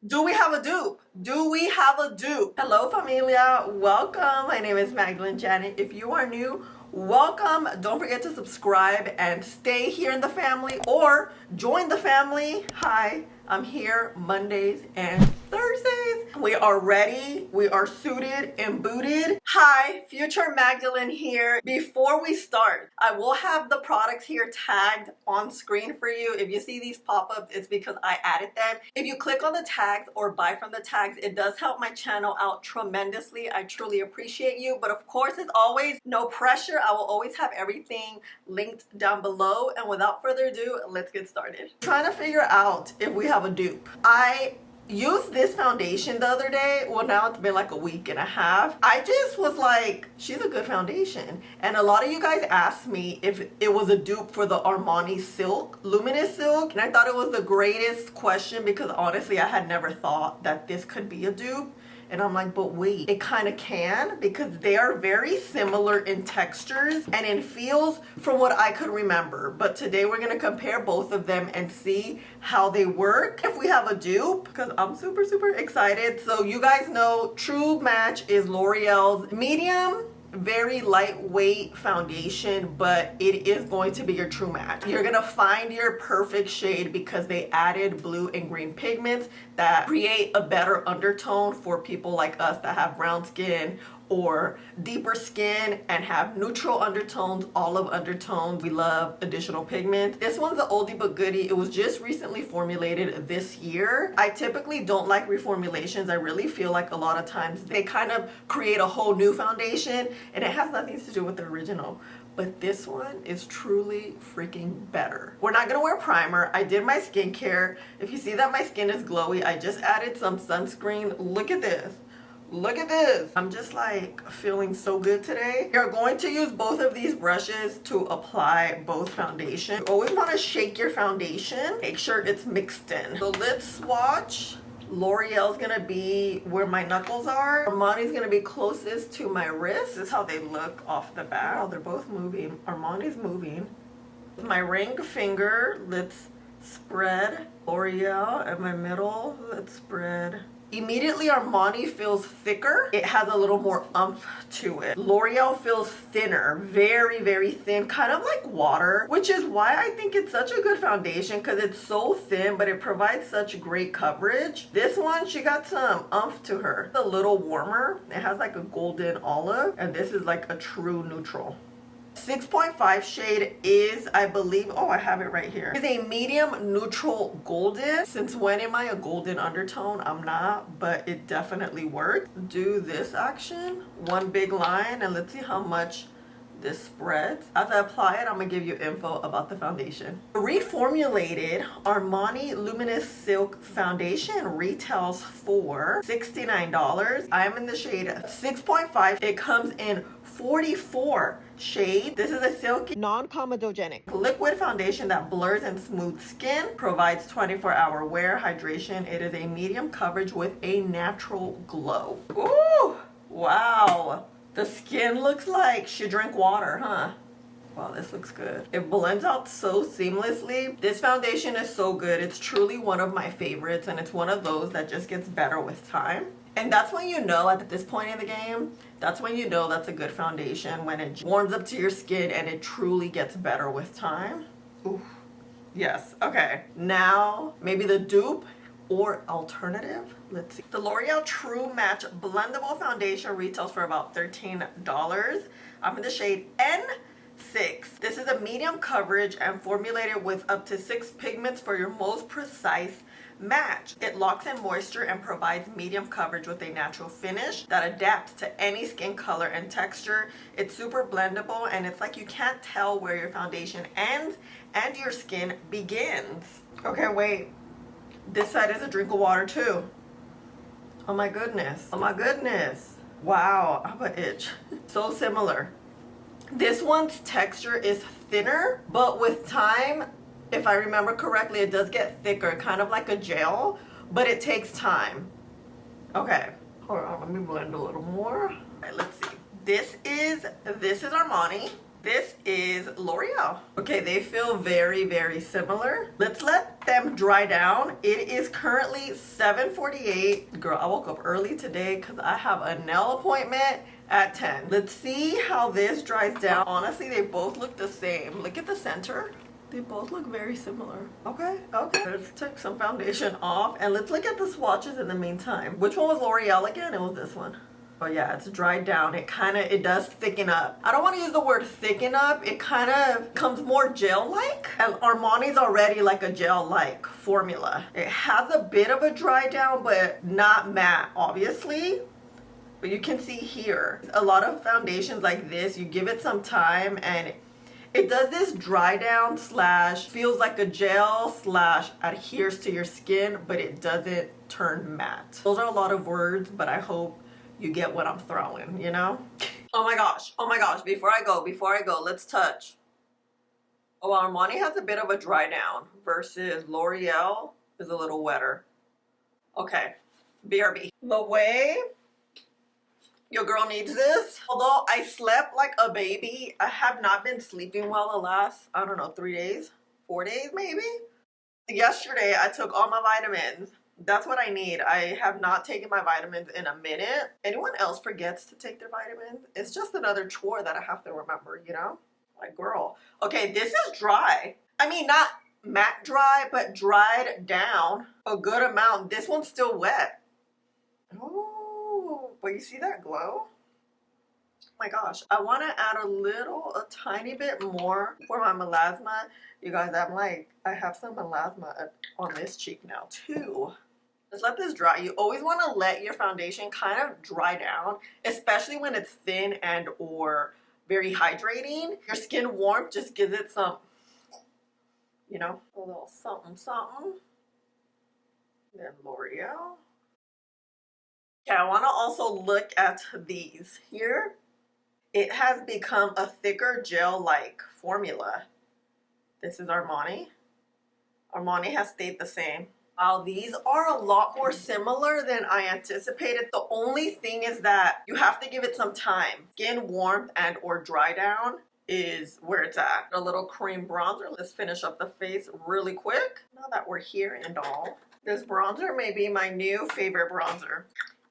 Do we have a dupe? Do we have a dupe? Hello, Familia. Welcome. My name is Magdalene Janet. If you are new, welcome. Don't forget to subscribe and stay here in the family or join the family. Hi, I'm here Mondays and Thursdays. We are ready. We are suited and booted. Hi, future Magdalene here. Before we start, I will have the products here tagged on screen for you. If you see these pop-ups, it's because I added them. If you click on the tags or buy from the tags, it does help my channel out tremendously. I truly appreciate you. But of course, as always, no pressure. I will always have everything linked down below. And without further ado, let's get started. Trying to figure out if we have a dupe. I used this foundation the other day. Well, now it's been like a week and a half. I just was like, she's a good foundation. And a lot of you guys asked me if it was a dupe for the Armani Silk, Luminous Silk. And I thought it was the greatest question because honestly, I had never thought that this could be a dupe. And I'm like, but wait, it kind of can, because they are very similar in textures and in feels from what I could remember. But today we're going to compare both of them and see how they work, if we have a dupe, because I'm super excited. So you guys know True Match is L'Oreal's medium, very lightweight foundation, but it is going to be your true match. You're gonna find your perfect shade because they added blue and green pigments that create a better undertone for people like us that have brown skin or deeper skin and have neutral undertones, olive undertones. We love additional pigment. This one's an oldie but goodie. It was just recently formulated this year. I typically don't like reformulations. I really feel like a lot of times they kind of create a whole new foundation and it has nothing to do with the original. But this one is truly freaking better. We're not gonna wear primer. I did my skincare. If you see that my skin is glowy, I just added some sunscreen. Look at this. Look at this. I'm just like feeling so good today. You're going to use both of these brushes to apply both foundation. You always want to shake your foundation. Make sure it's mixed in. The lip swatch. L'Oreal's gonna be where my knuckles are. Armani's gonna be closest to my wrist. This is how they look off the bat. Oh, they're both moving. Armani's moving. With my ring finger, let's spread L'Oreal at my middle. Let's spread. Immediately Armani feels thicker. It has a little more oomph to it. L'Oreal feels thinner, very thin, kind of like water, which is why I think it's such a good foundation because it's so thin, but it provides such great coverage. This one, she got some oomph to her. It's a little warmer. It has like a golden olive, and this is like a true neutral. 6.5 shade is, I believe, oh, I have it right here, is a medium neutral golden. Since when am I a golden undertone? I'm not, but it definitely works. Do this action, one big line, and let's see how much this spreads. As I apply it, I'm gonna give you info about the foundation. Reformulated Armani Luminous Silk foundation retails for $69. I'm in the shade 6.5. It comes in 44 shade. This is a silky, non-comedogenic liquid foundation that blurs and smooths skin, provides 24-hour wear, hydration. It is a medium coverage with a natural glow. Ooh, wow. The skin looks like she drank water, huh? Wow, this looks good. It blends out so seamlessly. This foundation is so good. It's truly one of my favorites, and it's one of those that just gets better with time. And that's when you know at this point in the game, that's when you know that's a good foundation, when it warms up to your skin and it truly gets better with time. Ooh, yes, okay. Now, maybe the dupe or alternative. Let's see. The L'Oreal True Match Blendable Foundation retails for about $13. I'm in the shade N6. This is a medium coverage and formulated with up to 6 pigments for your most precise match. It locks in moisture and provides medium coverage with a natural finish that adapts to any skin color and texture. It's super blendable, and it's like you can't tell where your foundation ends and your skin begins. Okay, wait. This side is a drink of water too. Oh my goodness. Oh my goodness. Wow, I have an itch. So similar. This one's texture is thinner, but with time, if I remember correctly, it does get thicker, kind of like a gel, but it takes time. Okay, hold on, let me blend a little more. All right, let's see. This is Armani. This is L'Oreal. Okay, they feel very, very similar. Let's let them dry down. It is currently 7:48. Girl, I woke up early today because I have a nail appointment at 10. Let's see how this dries down. Honestly, they both look the same. Look at the center. They both look very similar. Okay. Let's take some foundation off and let's look at the swatches in the meantime. Which one was L'Oreal again? It was this one. Oh yeah, it's dried down. It does thicken up. I don't want to use the word thicken up. It kind of comes more gel-like. And Armani's already like a gel-like formula. It has a bit of a dry down, but not matte, obviously. But you can see here, a lot of foundations like this, you give it some time and it does this dry down slash feels like a gel slash adheres to your skin, but it doesn't turn matte. Those are a lot of words, but I hope you get what I'm throwing, you know? Oh my gosh, before I go, let's touch. Oh, Armani has a bit of a dry down versus L'Oreal is a little wetter. Okay, BRB. The way your girl needs this. Although I slept like a baby, I have not been sleeping well the last, I don't know, 3 days, 4 days maybe? Yesterday, I took all my vitamins. That's what I need. I have not taken my vitamins in a minute. Anyone else forgets to take their vitamins? It's just another chore that I have to remember, you know? Like, girl. Okay, this is dry. I mean, not matte dry, but dried down a good amount. This one's still wet. Oh, but you see that glow? Oh my gosh, I want to add a tiny bit more for my melasma. You guys, I have some melasma on this cheek now too. Let's let this dry. You always want to let your foundation kind of dry down, especially when it's thin and or very hydrating. Your skin warmth just gives it some, you know, a little something, something. Then L'Oreal. Okay, I want to also look at these here. It has become a thicker gel-like formula. This is Armani. Armani has stayed the same. Wow, these are a lot more similar than I anticipated. The only thing is that you have to give it some time. Skin warmth and or dry down is where it's at. A little cream bronzer. Let's finish up the face really quick. Now that we're here and all. This bronzer may be my new favorite bronzer.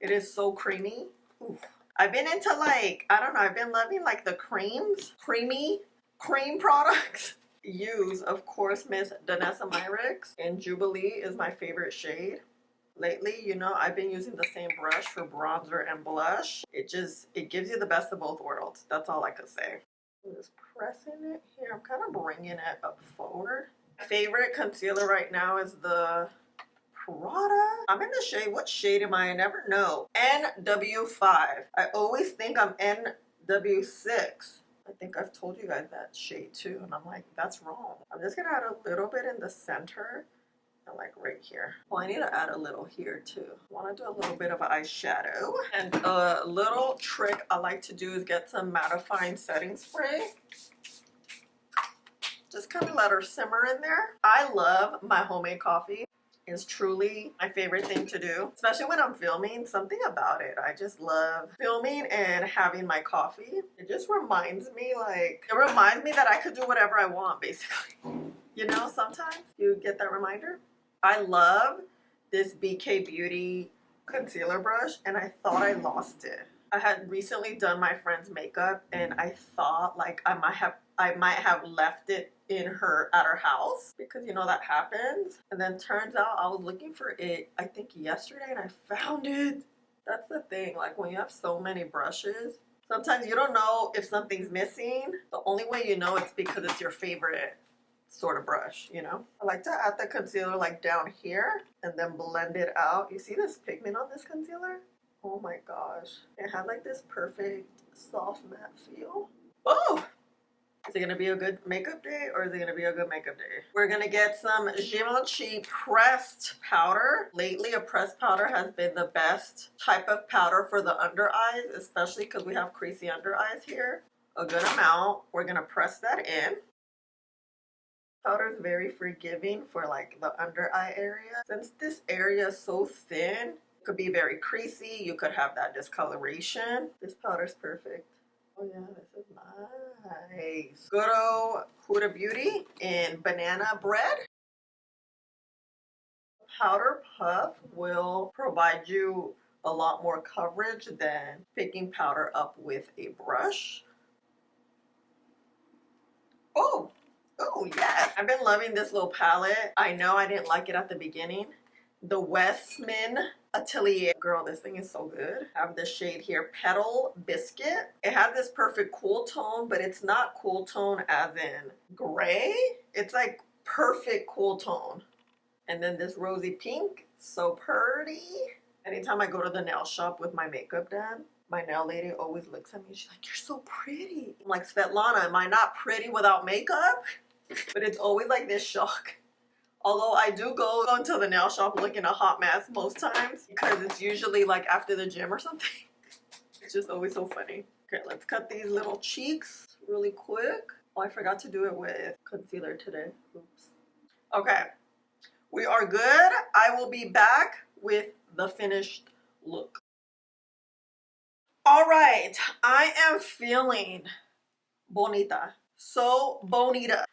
It is so creamy. Oof. I've been into like, I don't know, I've been loving like the creams, creamy cream products. Use, of course, Miss Danessa Myricks, and Jubilee is my favorite shade. Lately, you know, I've been using the same brush for bronzer and blush. It gives you the best of both worlds. That's all I could say. I'm just pressing it here. I'm kind of bringing it up forward. My favorite concealer right now is the Prada. I'm in the shade, what shade am I? I never know. NW5. I always think I'm NW6. I think I've told you guys that shade too, and I'm like, that's wrong. I'm just gonna add a little bit in the center and like right here. Well, I need to add a little here too. I want to do a little bit of eyeshadow. And a little trick I like to do is get some mattifying setting spray. Just kind of let her simmer in there. I love my homemade coffee. Is truly my favorite thing to do, especially when I'm filming. Something about it, I just love filming and having my coffee. It just reminds me that I could do whatever I want, basically. You know, sometimes you get that reminder. I love this BK Beauty concealer brush and I thought I lost it. I had recently done my friend's makeup and I thought like I might have left it at her house, because you know that happens. And then turns out I was looking for it, I think yesterday, and I found it. That's the thing, like when you have so many brushes, sometimes you don't know if something's missing. The only way you know it's because it's your favorite sort of brush, you know. I like to add the concealer like down here and then blend it out. You see this pigment on this concealer? Oh my gosh, it had like this perfect soft matte feel. Oh, is it gonna be a good makeup day or is it gonna be a good makeup day? We're gonna get some Givenchy pressed powder. Lately, a pressed powder has been the best type of powder for the under eyes, especially because we have creasy under eyes here. A good amount. We're gonna press that in. Powder is very forgiving for like the under eye area. Since this area is so thin, it could be very creasy. You could have that discoloration. This powder is perfect. Oh yeah, this is nice. Nice. Good old Huda Beauty in banana bread. Powder puff will provide you a lot more coverage than picking powder up with a brush. Oh, oh yes. I've been loving this little palette. I know I didn't like it at the beginning. The Westman Atelier. Girl, this thing is so good. I have this shade here, Petal Biscuit. It has this perfect cool tone, but it's not cool tone as in gray. It's like perfect cool tone. And then this rosy pink, so pretty. Anytime I go to the nail shop with my makeup done, my nail lady always looks at me. She's like, "You're so pretty." I'm like, "Svetlana, am I not pretty without makeup?" But it's always like this shock. Although I do go into the nail shop looking a hot mess most times because it's usually like after the gym or something. It's just always so funny. Okay, let's cut these little cheeks really quick. Oh, I forgot to do it with concealer today. Oops. Okay, we are good. I will be back with the finished look. All right, I am feeling bonita. So bonita.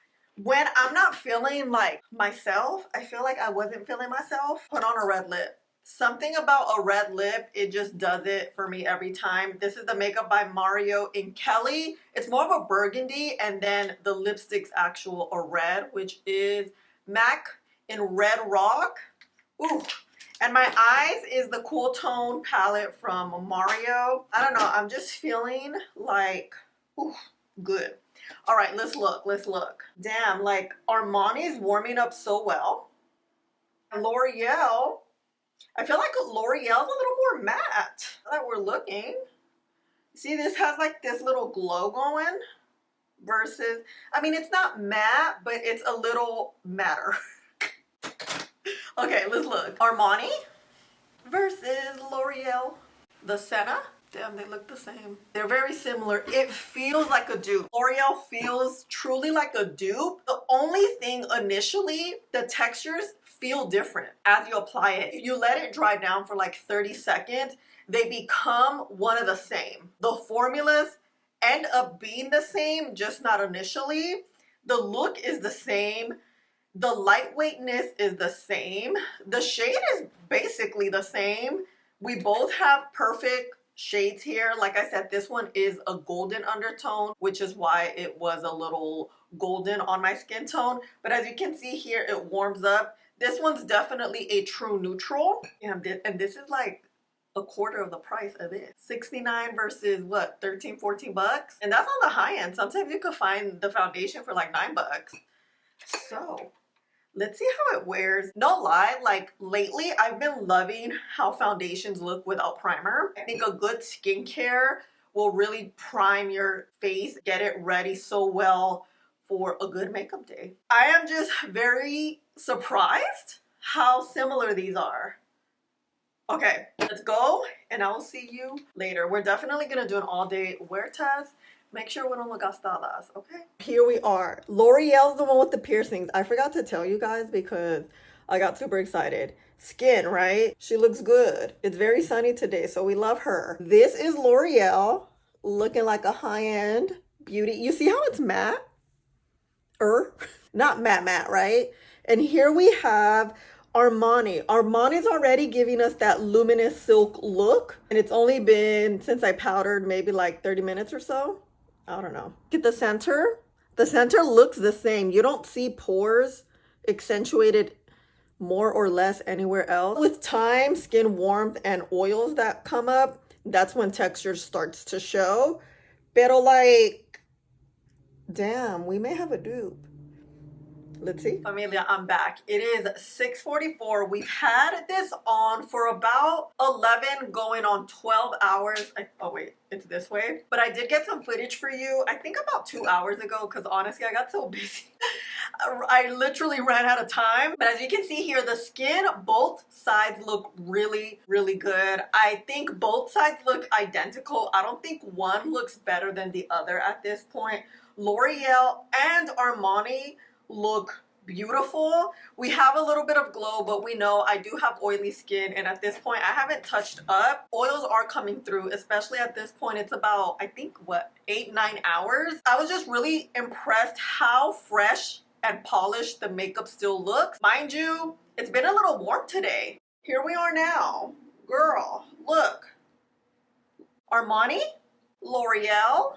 When I'm not feeling like myself, I feel like I wasn't feeling myself, put on a red lip. Something about a red lip, it just does it for me every time. This is the makeup by Mario and Kelly. It's more of a burgundy, and then the lipstick's actual a red, which is MAC in Red Rock. Ooh. And my eyes is the Cool Tone palette from Mario. I don't know, I'm just feeling like, ooh, good. All right, let's look, let's look. Damn, like Armani's warming up so well. L'Oreal, I feel like L'Oreal's a little more matte that we're looking. See, this has like this little glow going versus, I mean, it's not matte, but it's a little matter. Okay, let's look. Armani versus L'Oreal. The Senna. Damn, they look the same. They're very similar. It feels like a dupe. L'Oreal feels truly like a dupe. The only thing initially, the textures feel different as you apply it. If you let it dry down for like 30 seconds, they become one of the same. The formulas end up being the same, just not initially. The look is the same. The lightweightness is the same. The shade is basically the same. We both have perfect shades here. Like I said, this one is a golden undertone, which is why it was a little golden on my skin tone. But as you can see here, it warms up. This one's definitely a true neutral. And this is like a quarter of the price of this. 69 versus what, 13, 14 bucks? And that's on the high end. Sometimes you could find the foundation for like 9 bucks. So let's see how it wears. No lie, like lately I've been loving how foundations look without primer. I think a good skincare will really prime your face, get it ready so well for a good makeup day. I am just very surprised how similar these are. Okay, let's go and I will see you later. We're definitely gonna do an all day wear test. Make sure we don't look gastadas, okay? Here we are. L'Oreal's the one with the piercings. I forgot to tell you guys because I got super excited. Skin, right? She looks good. It's very sunny today, so we love her. This is L'Oreal, looking like a high-end beauty. You see how it's matte? Not matte, right? And here we have Armani. Armani's already giving us that luminous silk look, and it's only been since I powdered maybe like 30 minutes or so. I don't know. Get the center. The center looks the same. You don't see pores accentuated more or less anywhere else. With time, skin warmth and oils that come up, that's when texture starts to show. Pero like, damn, we may have a dupe. Let's see. Familia, I'm back. It is 6:44. We've had this on for about 11 going on 12 hours. Oh wait, it's this way. But I did get some footage for you, I think about 2 hours ago, because honestly, I got so busy. I literally ran out of time. But as you can see here, the skin, both sides look really, really good. I think both sides look identical. I don't think one looks better than the other at this point. L'Oreal and Armani look beautiful. We have a little bit of glow, but we know I do have oily skin, and at this point I haven't touched up. Oils are coming through, especially at this point. It's about, I think, what, 8-9 hours. I was just really impressed how fresh and polished the makeup still looks. Mind you, it's been a little warm today. Here we are now. Girl, look. Armani, L'Oreal,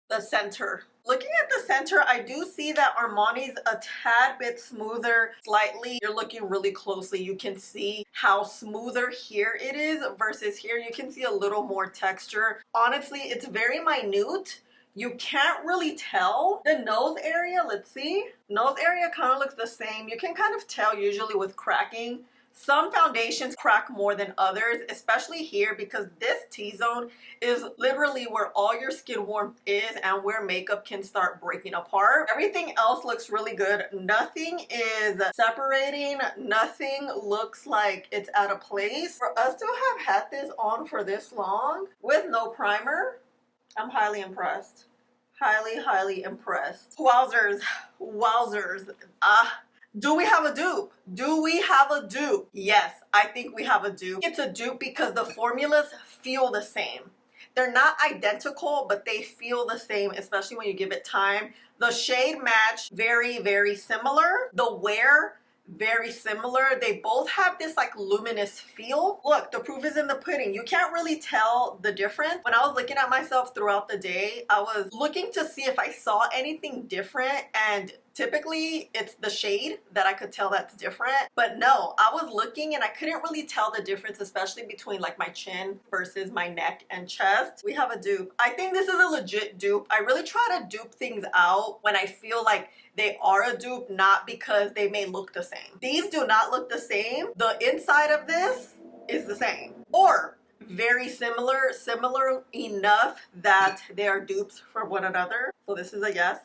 the center. Looking at the center, I do see that Armani's a tad bit smoother, slightly. You're looking really closely, you can see how smoother here it is versus here. You can see a little more texture. Honestly, it's very minute. You can't really tell. The nose area, let's see. Nose area kind of looks the same. You can kind of tell usually with cracking. Some foundations crack more than others, especially here, because this T-zone is literally where all your skin warmth is and where makeup can start breaking apart. Everything else looks really good. Nothing is separating. Nothing looks like it's out of place. For us to have had this on for this long with no primer, I'm highly impressed. Highly impressed. Wowzers. Wowzers. Do we have a dupe? Do we have a dupe? Yes, I think we have a dupe. It's a dupe because the formulas feel the same. They're not identical, but they feel the same, especially when you give it time. The shade match, very similar. The wear, very similar. They both have this like luminous feel. Look, the proof is in the pudding. You can't really tell the difference. When I was looking at myself throughout the day, I was looking to see if I saw anything different, and typically it's the shade that I could tell that's different. But no, I was looking and I couldn't really tell the difference, especially between like my chin versus my neck and chest. We have a dupe. I think this is a legit dupe. I really try to dupe things out when I feel like they are a dupe, not because they may look the same. These do not look the same. The inside of this is the same, or very similar enough that they are dupes for one another. So this is a yes.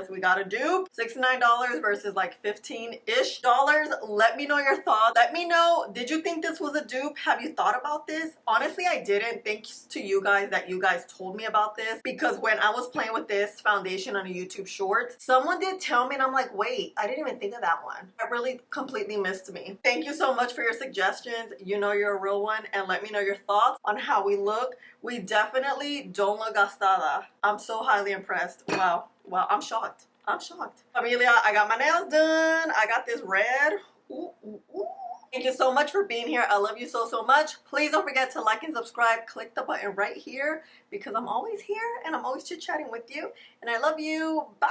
We got a dupe. $69 versus like 15-ish dollars. Let me know your thoughts. Let me know, did you think this was a dupe? Have you thought about this? Honestly, I didn't. Thanks to you guys that you guys told me about this, because when I was playing with this foundation on a YouTube Shorts, someone did tell me and I'm like, wait, I didn't even think of that one. That really completely missed me. Thank you so much for your suggestions. You know you're a real one, and let me know your thoughts on how we look. We definitely don't look gastada. I'm so highly impressed. Wow, I'm shocked. Familia, I got my nails done. I got this red. Ooh. Thank you so much for being here. I love you so much. Please don't forget to like and subscribe. Click the button right here, because I'm always here and I'm always chit-chatting with you, and I love you. Bye.